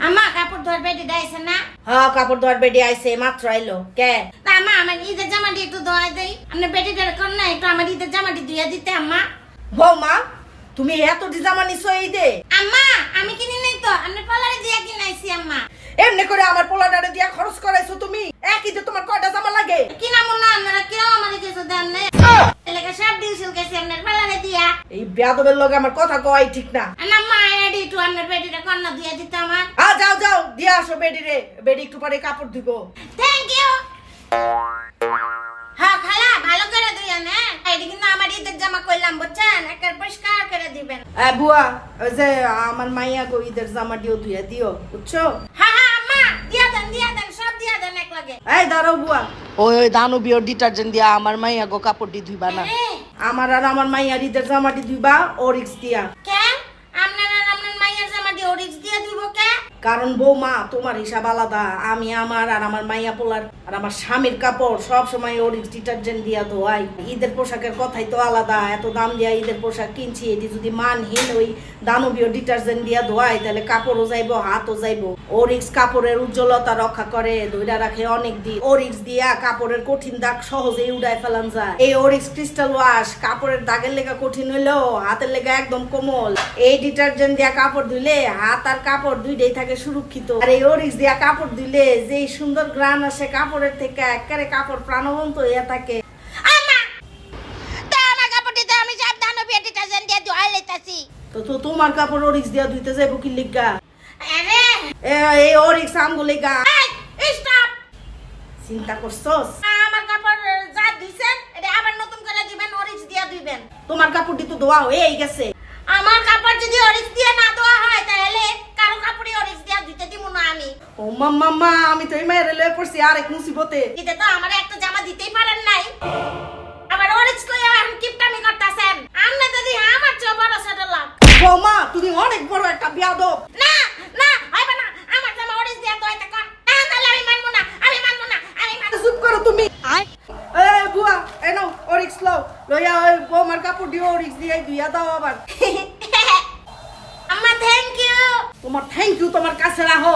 আম্মা কাপড় ধোয়ার বেডি আইছে না? হ্যাঁ কাপড় ধোয়ার বেডি আইছে মাত্র আইলো কে? তা আম্মা আমার ঈদের জামাটি একটু ধোয়া দেই। আপনি বেডিটার কোন না একটু আমার ঈদের জামাটি ধুইয়া দিতে আম্মা। বৌমা তুমি এত জামা নিছো এই দে? আম্মা আমি কিনি নাই তো, আপনি পলারে দিয়া কিনাইছি আম্মা। এমনি করে আমার পোলাটারে দিয়া খরচ করাইছো তুমি। একই যে তোমার কয়টা জামা লাগে? কিনা মনে আপনারা কেউ আমার কিছু দেন নাই। এলাকা সব দিন সিলকেছি আপনার পলারে দিয়া। এই বেয়াদবের লগে আমার কথা কয় ঠিক না। আম্মা এডি একটু আপনার বেডিটা কন্না ধুইয়া দিতে আমার। যাও যাও দিয়া আসো বেডি রে। বেডি একটু পরে কাপড় দিব। Thank you. হ্যাঁ খালা ভালো করে ধুইয়া না। এডি কিন্তু আমার ঈদের জামা কইলাম বুঝছেন, একবার পরিষ্কার করে দিবেন। বুয়া ওই যে আমার মাইয়া গো ঈদের জামা দিও ধুইয়া দিও বুঝছো? হ্যাঁ হ্যাঁ আম্মা দিয়া দেন সব দিয়া দেন এক লাগে। এই দাঁড়াও বুয়া। ওই দানবীয় ডিটারজেন্ট দিয়া আমার মাইয়া গো কাপড় দি ধুইবা না। আমার আর আমার মাইয়ার ঈদের জামাটি ধুইবা ওরিক্স দিয়া। কেন আপনার আর আপনার মাইয়ার জামাটি ওরিক্স দিয়া দিব কে? কারণ বৌমা তোমার হিসাব আলাদা। আমি আমার আর আমার মাইয়া পোলার আর আমার স্বামীর কাপড় সব সময় ওরিক্স ডিটারজেন্ট দিয়া ধোয়াই। ঈদের পোশাকের কথাই তো আলাদা। এত দাম দিয়া ঈদের পোশাক কিনছি, এটি যদি মানহীন ওই দানবীয় ডিটারজেন্ট দিয়া ধোয়াই তাহলে কাপড়ও যাইবো হাতও যাইবো। ওরিক্স কাপড়ের উজ্জ্বলতা রক্ষা করে, ধইরা রাখে অনেক দিন। ওরিক্স দিয়া কাপড়ের কঠিন দাগ সহজেই উড়াই ফেলান যায়। এই ওরিক্স ক্রিস্টাল ওয়াশ কাপড়ের দাগের লেগা কঠিন হইলেও হাতের লেগা একদম কোমল। এই ডিটারজেন্ট দিয়া কাপড় ধুইলে হাত আর কাপড় দুইটাই থাকে সুরক্ষিত। আর এই ওরিক্স দিয়া কাপড় ধুইলে যে সুন্দর ঘ্রাণ আসে কাপড়ের থেকে, একেবারে কাপড় প্রাণবন্ত হইয়া থাকে। আম্মা তা আমার কাপড়টিতে আমি সব দানবীয় ডিটারজেন্ট দিয়ে ধুয়া লইতাছি। তো তোমার কাপড় ওরিক্স দিয়া ধুইতে যাইবো কি লিগা? আরে এই ওরিক্স আমগো লিগা। এই স্টপ। চিন্তা করছস? আমার কাপড় যা ধুইছেন এটা আবার নতুন করে দিবেন, ওরিক্স দিয়া দিবেন। তোমার কাপড়টি তো ধোয়া হয়েই গেছে। আমার কাপড় যদি ওরিক্স দিয়ে না ধোয়া হয় তাহলে কারো কাপড়ই ওরিক্স দিয়া ধুইতে দিব না আমি। ও মাম্মা আমি তো এই মায়ের লয়ে পড়ছি আরেক মুসিবতে। দিতে তো আমার একটা জামা দিতেই পারেন নাই, আবার ওরিক্স লইয়া এখন কিপটামি করতেছেন। আপনি যদি আমার চেয়ে বড় সেটা লাগ। বৌমা তুমি অনেক বড় একটা বিয়াদব। না না হইবে না, আমার জামা ওরিক্স দিয়া ধুইতে কোন না, তাহলে আমি মানবো না, আমি মানবো না, আমি মানবো না। চুপ করো তুমি। এই বুয়া এনো ওরিক্স লইয়া ওই বৌমার কাপড় দিও ওরিক্স দিয়ে ধুইয়া দাও আবার। আম্মা থ্যাংক ইউ। তোমার থ্যাংক ইউ তোমার কাছে রাখো।